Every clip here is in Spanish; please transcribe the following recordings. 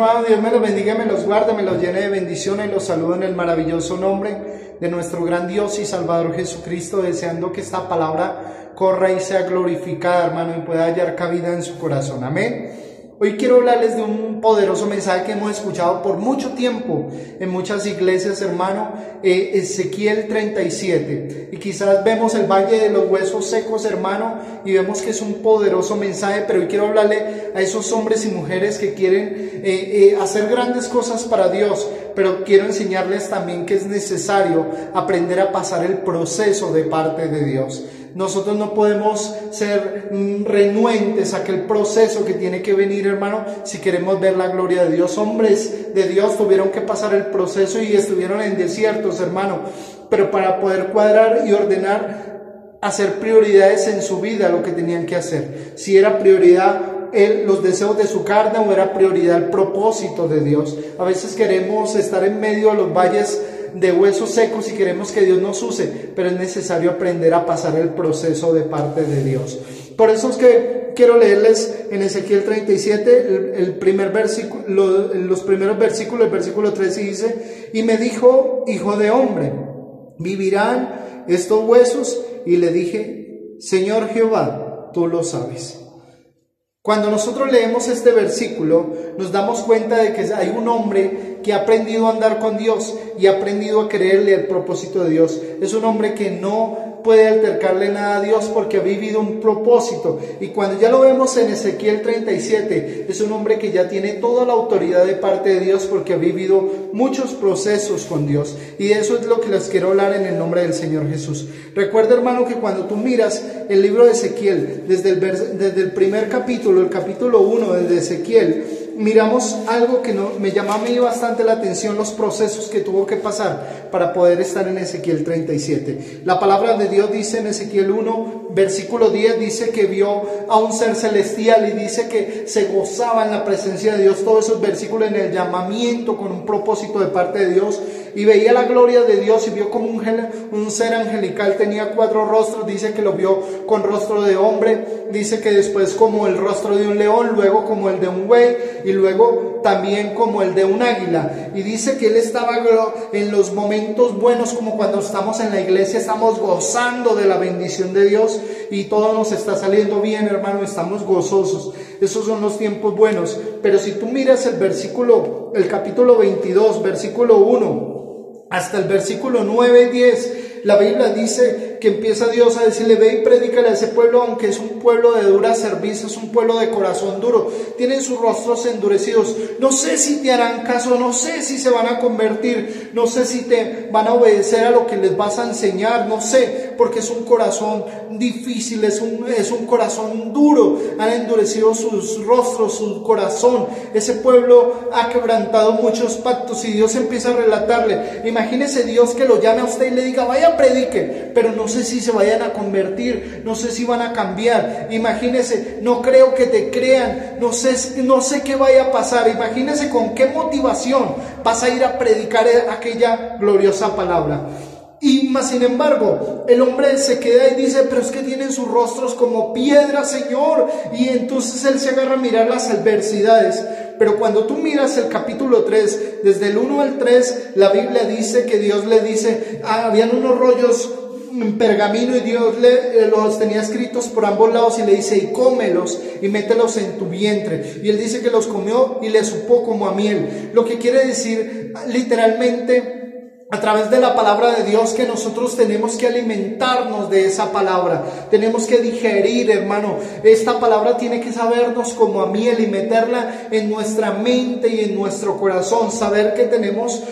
hermano, Dios me los bendiga, me los guarde, me los llene de bendiciones, los saludo en el maravilloso nombre de nuestro gran Dios y Salvador Jesucristo, deseando que esta palabra corra y sea glorificada, hermano, y pueda hallar cabida en su corazón. Amén. Hoy quiero hablarles de un poderoso mensaje que hemos escuchado por mucho tiempo en muchas iglesias, hermano, Ezequiel 37. Y quizás vemos el valle de los huesos secos, hermano, y vemos que es un poderoso mensaje, pero hoy quiero hablarle a esos hombres y mujeres que quieren hacer grandes cosas para Dios, pero quiero enseñarles también que es necesario aprender a pasar el proceso de parte de Dios. Nosotros no podemos ser renuentes a aquel proceso que tiene que venir, hermano, si queremos ver la gloria de Dios. Hombres de Dios tuvieron que pasar el proceso y estuvieron en desiertos, hermano, pero para poder cuadrar y ordenar, hacer prioridades en su vida, lo que tenían que hacer. Si era prioridad los deseos de su carne o era prioridad el propósito de Dios. A veces queremos estar en medio de los valles de huesos secos y queremos que Dios nos use, pero es necesario aprender a pasar el proceso de parte de Dios. Por eso es que quiero leerles en Ezequiel 37 el primer versículo, los primeros versículos, el versículo 13 dice: y me dijo, hijo de hombre, ¿vivirán estos huesos? Y le dije, Señor Jehová, tú lo sabes. Cuando nosotros leemos este versículo, nos damos cuenta de que hay un hombre que ha aprendido a andar con Dios y ha aprendido a creerle al propósito de Dios. Es un hombre que no puede altercarle nada a Dios porque ha vivido un propósito. Y cuando ya lo vemos en Ezequiel 37, es un hombre que ya tiene toda la autoridad de parte de Dios porque ha vivido muchos procesos con Dios. Y de eso es lo que les quiero hablar en el nombre del Señor Jesús. Recuerda, hermano, que cuando tú miras el libro de Ezequiel, desde el primer capítulo, el capítulo 1 de Ezequiel, miramos algo que me llamó a mí bastante la atención, los procesos que tuvo que pasar para poder estar en Ezequiel 37. La palabra de Dios dice en Ezequiel 1, versículo 10, dice que vio a un ser celestial y dice que se gozaba en la presencia de Dios. Todos esos versículos en el llamamiento con un propósito de parte de Dios. Y veía la gloria de Dios y vio como un ser angelical, tenía 4 rostros, dice que lo vio con rostro de hombre, dice que después como el rostro de un león, luego como el de un buey y luego también como el de un águila. Y dice que él estaba en los momentos buenos, como cuando estamos en la iglesia, estamos gozando de la bendición de Dios y todo nos está saliendo bien, hermano, estamos gozosos. Esos son los tiempos buenos. Pero si tú miras el capítulo 22, versículo 1, hasta el versículo 9 y 10, la Biblia dice que empieza Dios a decirle: ve y predícale a ese pueblo, aunque es un pueblo de dura cerviz, es un pueblo de corazón duro, tienen sus rostros endurecidos, no sé si te harán caso, no sé si se van a convertir, no sé si te van a obedecer a lo que les vas a enseñar, no sé, porque es un corazón difícil, es un corazón duro, han endurecido sus rostros, su corazón. Ese pueblo ha quebrantado muchos pactos y Dios empieza a relatarle. Imagínese Dios que lo llame a usted y le diga: vaya, predique, pero no sé si se vayan a convertir, no sé si van a cambiar. Imagínese, no creo que te crean, no sé qué vaya a pasar. Imagínese con qué motivación vas a ir a predicar aquella gloriosa palabra. Y más sin embargo, el hombre se queda y dice: pero es que tienen sus rostros como piedra, Señor. Y entonces él se agarra a mirar las adversidades. Pero cuando tú miras el capítulo 3, desde el 1 al 3, la Biblia dice que Dios le dice, habían unos rollos en pergamino y Dios los tenía escritos por ambos lados y le dice: y cómelos y mételos en tu vientre. Y él dice que los comió y le supo como a miel. Lo que quiere decir literalmente, a través de la palabra de Dios, que nosotros tenemos que alimentarnos de esa palabra, tenemos que digerir, hermano, esta palabra tiene que sabernos como a miel y meterla en nuestra mente y en nuestro corazón, saber que tenemos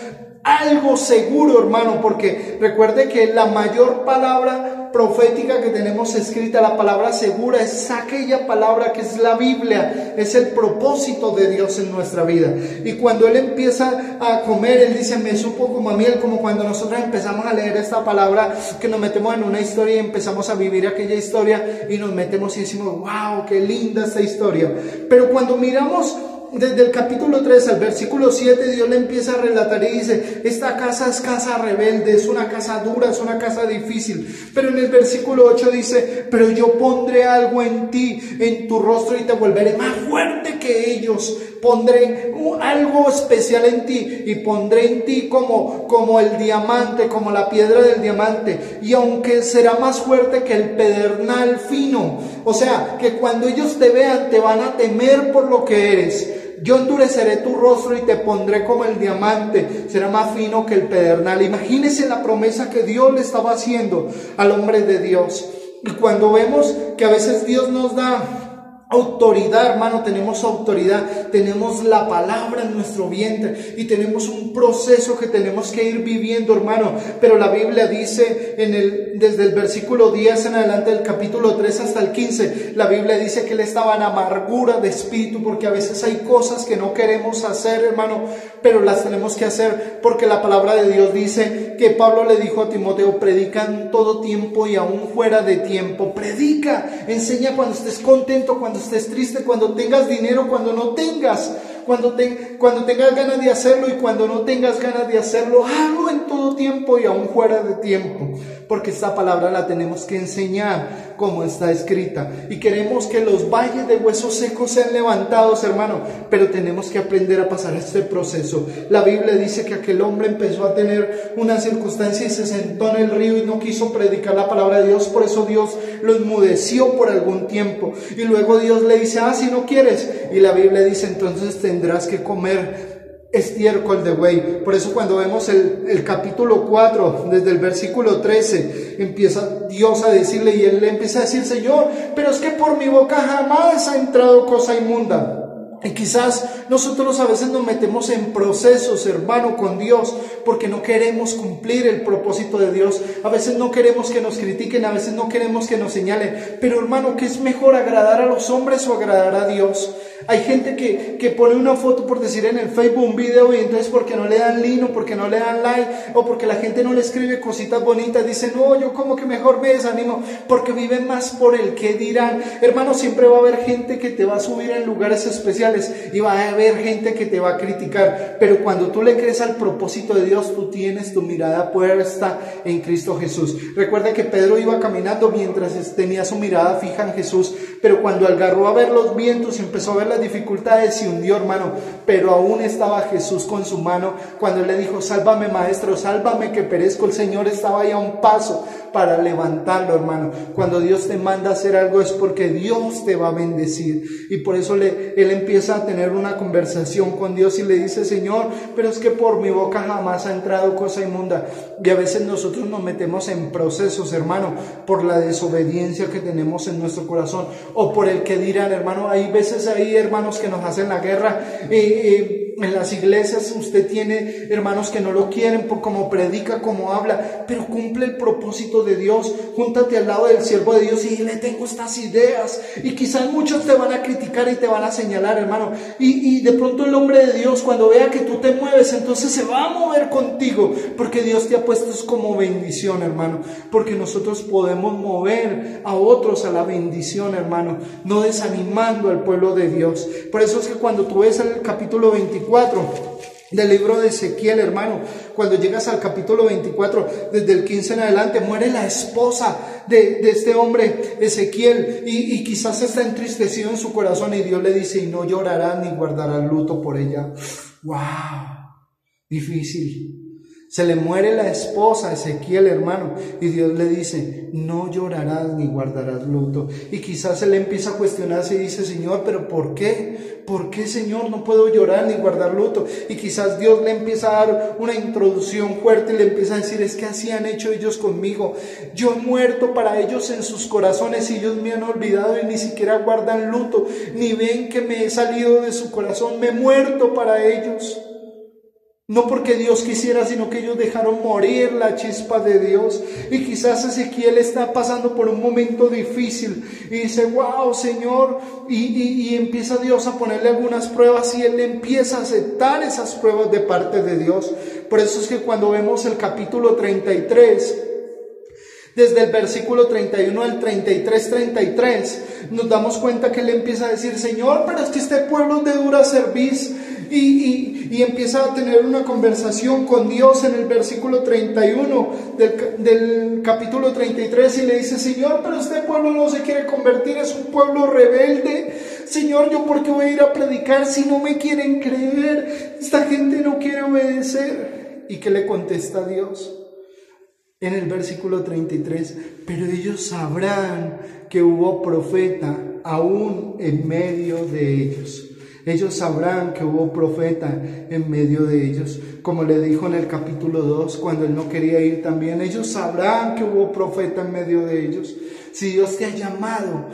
algo seguro, hermano, porque recuerde que la mayor palabra profética que tenemos escrita, la palabra segura, es aquella palabra que es la Biblia, es el propósito de Dios en nuestra vida. Y cuando él empieza a comer, él dice: me supo como a miel, como cuando nosotros empezamos a leer esta palabra, que nos metemos en una historia y empezamos a vivir aquella historia y nos metemos y decimos: wow, qué linda esta historia. Pero cuando miramos desde el capítulo 3 al versículo 7, Dios le empieza a relatar y dice: esta casa es casa rebelde, es una casa dura, es una casa difícil. Pero en el versículo 8 dice: pero yo pondré algo en ti, en tu rostro, y te volveré más fuerte que ellos. pondré algo especial en ti y pondré en ti como el diamante, como la piedra del diamante, y aunque será más fuerte que el pedernal fino, o sea, que cuando ellos te vean te van a temer por lo que eres. Yo endureceré tu rostro y te pondré como el diamante, será más fino que el pedernal. Imagínese la promesa que Dios le estaba haciendo al hombre de Dios. Y cuando vemos que a veces Dios nos da autoridad, hermano, tenemos autoridad, tenemos la palabra en nuestro vientre y tenemos un proceso que tenemos que ir viviendo, hermano. Pero la Biblia dice desde el versículo 10 en adelante, del capítulo 3 hasta el 15, la Biblia dice que él estaba en amargura de espíritu, porque a veces hay cosas que no queremos hacer, hermano, pero las tenemos que hacer porque la palabra de Dios dice que Pablo le dijo a Timoteo: predica en todo tiempo y aún fuera de tiempo. Predica, enseña cuando estés contento, cuando estés triste, cuando tengas dinero, cuando no tengas, cuando tengas ganas de hacerlo y cuando no tengas ganas de hacerlo. Hazlo en todo tiempo y aún fuera de tiempo, porque esta palabra la tenemos que enseñar como está escrita. Y queremos que los valles de huesos secos sean levantados, hermano, pero tenemos que aprender a pasar este proceso. La Biblia dice que aquel hombre empezó a tener una circunstancia y se sentó en el río y no quiso predicar la palabra de Dios. Por eso Dios lo enmudeció por algún tiempo, y luego Dios le dice: si no quieres, y la Biblia dice: entonces tendrás que comer estiércol de buey. Por eso cuando vemos el capítulo 4, desde el versículo 13, empieza Dios a decirle, y él le empieza a decir: Señor, pero es que por mi boca jamás ha entrado cosa inmunda. Y quizás nosotros a veces nos metemos en procesos, hermano, con Dios, porque no queremos cumplir el propósito de Dios. A veces no queremos que nos critiquen, a veces no queremos que nos señalen. Pero, hermano, ¿qué es mejor, agradar a los hombres o agradar a Dios? Hay gente que pone una foto, por decir, en el Facebook, un video, y entonces porque no le dan lino, porque no le dan like, o porque la gente no le escribe cositas bonitas, dicen: no, yo como que mejor me desanimo, porque viven más por el que dirán. Hermano, siempre va a haber gente que te va a subir en lugares especiales y va a haber gente que te va a criticar, pero cuando tú le crees al propósito de Dios, tú tienes tu mirada puesta en Cristo Jesús. Recuerda que Pedro iba caminando mientras tenía su mirada fija en Jesús, pero cuando agarró a ver los vientos y empezó a ver las dificultades, se hundió, hermano, pero aún estaba Jesús con su mano. Cuando él le dijo: sálvame, maestro, sálvame que perezco, el Señor estaba ahí a un paso para levantarlo, hermano. Cuando Dios te manda a hacer algo es porque Dios te va a bendecir, y por eso él empieza a tener una conversación con Dios y le dice: Señor, pero es que por mi boca jamás ha entrado cosa inmunda. Y a veces nosotros nos metemos en procesos, hermano, por la desobediencia que tenemos en nuestro corazón, o por el que dirán, hermano. Hay veces ahí, hermanos, que nos hacen la guerra. En las iglesias usted tiene hermanos que no lo quieren por cómo predica, cómo habla, pero cumple el propósito de Dios. Júntate al lado del siervo de Dios y dile: tengo estas ideas. Y quizás muchos te van a criticar y te van a señalar, hermano, y de pronto el hombre de Dios, cuando vea que tú te mueves, entonces se va a mover contigo, porque Dios te ha puesto como bendición, hermano, porque nosotros podemos mover a otros a la bendición, hermano, no desanimando al pueblo de Dios. Por eso es que cuando tú ves el capítulo 24 del libro de Ezequiel, hermano, cuando llegas al capítulo 24, desde el 15 en adelante, muere la esposa de este hombre Ezequiel, y quizás está entristecido en su corazón, y Dios le dice: y no llorarás ni guardarás luto por ella. ¡Wow! Difícil. Se le muere la esposa a Ezequiel, hermano, y Dios le dice: no llorarás ni guardarás luto. Y quizás él empieza a cuestionarse y dice: Señor, ¿pero por qué? ¿Por qué, Señor, no puedo llorar ni guardar luto? Y quizás Dios le empieza a dar una introducción fuerte y le empieza a decir: es que así han hecho ellos conmigo. Yo he muerto para ellos en sus corazones y ellos me han olvidado y ni siquiera guardan luto, ni ven que me he salido de su corazón. Me he muerto para ellos. No porque Dios quisiera, sino que ellos dejaron morir la chispa de Dios. Y quizás Ezequiel está pasando por un momento difícil y dice: wow, Señor, y empieza Dios a ponerle algunas pruebas, y él empieza a aceptar esas pruebas de parte de Dios. Por eso es que cuando vemos el capítulo 33, desde el versículo 31 al 33, nos damos cuenta que él empieza a decir: Señor, pero es que este pueblo es de dura cerviz. Y empieza a tener una conversación con Dios en el versículo 31 del capítulo 33, y le dice: Señor, pero este pueblo no se quiere convertir, es un pueblo rebelde. Señor, ¿yo por qué voy a ir a predicar si no me quieren creer? Esta gente no quiere obedecer. ¿Y qué le contesta Dios? En el versículo 33, pero ellos sabrán que hubo profeta aún en medio de ellos. Ellos sabrán que hubo profeta en medio de ellos. Como le dijo en el capítulo 2, cuando él no quería ir también, ellos sabrán que hubo profeta en medio de ellos. Si Dios te ha llamado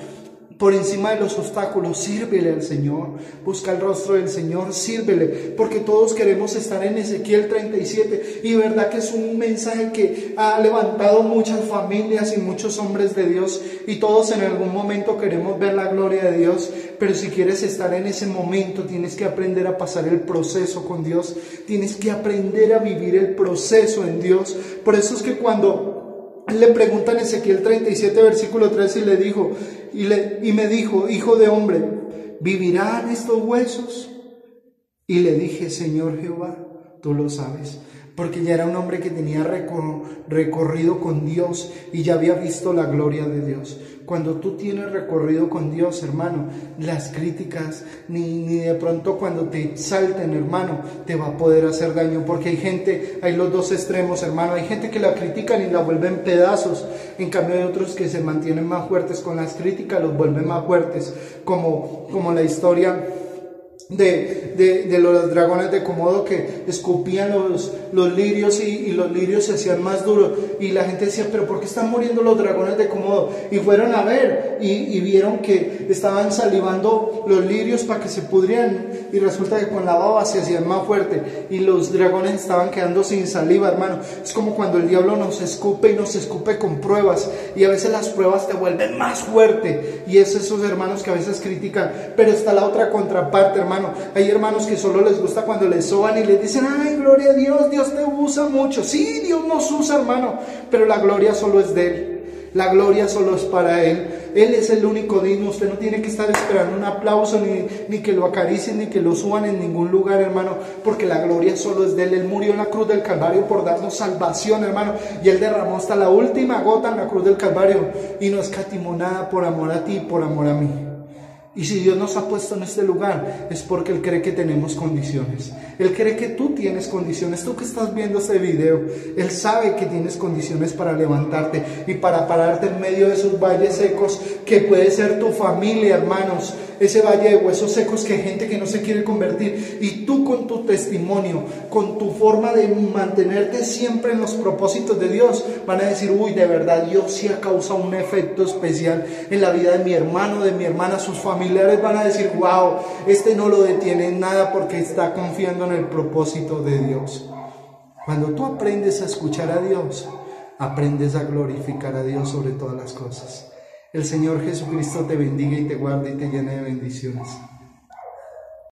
por encima de los obstáculos, sírvele al Señor, busca el rostro del Señor, sírvele, porque todos queremos estar en Ezequiel 37, y verdad que es un mensaje que ha levantado muchas familias y muchos hombres de Dios, y todos en algún momento queremos ver la gloria de Dios, pero si quieres estar en ese momento, tienes que aprender a pasar el proceso con Dios, tienes que aprender a vivir el proceso en Dios. Por eso es que cuando le preguntan en Ezequiel 37, versículo 13, y me dijo, hijo de hombre, ¿vivirán estos huesos? Y le dije, Señor Jehová, tú lo sabes. Porque ya era un hombre que tenía recorrido con Dios y ya había visto la gloria de Dios. Cuando tú tienes recorrido con Dios, hermano, las críticas, ni de pronto cuando te salten, hermano, te va a poder hacer daño. Porque hay los dos extremos, hermano. Hay gente que la critican y la vuelven pedazos. En cambio hay otros que se mantienen más fuertes con las críticas, los vuelven más fuertes. Como la historia de los dragones de Komodo, que escupían los lirios y los lirios se hacían más duros, y la gente decía, pero ¿por qué están muriendo los dragones de Komodo? Y fueron a ver y vieron que estaban salivando los lirios para que se pudrieran, y resulta que con la baba se hacían más fuerte y los dragones estaban quedando sin saliva, hermano. Es como cuando el diablo nos escupe, y nos escupe con pruebas, y a veces las pruebas te vuelven más fuerte, y es esos hermanos que a veces critican. Pero está la otra contraparte, hermano. Hay hermanos que solo les gusta cuando les soban y les dicen, ay, gloria a Dios, Dios te usa mucho. Sí, Dios nos usa, hermano, pero la gloria solo es de Él. La gloria solo es para Él. Él es el único digno. Usted no tiene que estar esperando un aplauso, ni que lo acaricien, ni que lo suban en ningún lugar, hermano, porque la gloria solo es de Él. Él murió en la cruz del Calvario por darnos salvación, hermano, y Él derramó hasta la última gota en la cruz del Calvario, y no escatimó nada por amor a ti y por amor a mí. Y si Dios nos ha puesto en este lugar, es porque Él cree que tenemos condiciones. Él cree que tú tienes condiciones. Tú que estás viendo este video, Él sabe que tienes condiciones para levantarte y para pararte en medio de esos valles secos que puede ser tu familia, hermanos. Ese valle de huesos secos, que hay gente que no se quiere convertir, y tú con tu testimonio, con tu forma de mantenerte siempre en los propósitos de Dios, van a decir, uy, de verdad Dios sí ha causado un efecto especial en la vida de mi hermano, de mi hermana. Sus familiares van a decir, wow, este no lo detiene en nada porque está confiando en el propósito de Dios. Cuando tú aprendes a escuchar a Dios, aprendes a glorificar a Dios sobre todas las cosas. El Señor Jesucristo te bendiga y te guarde y te llene de bendiciones.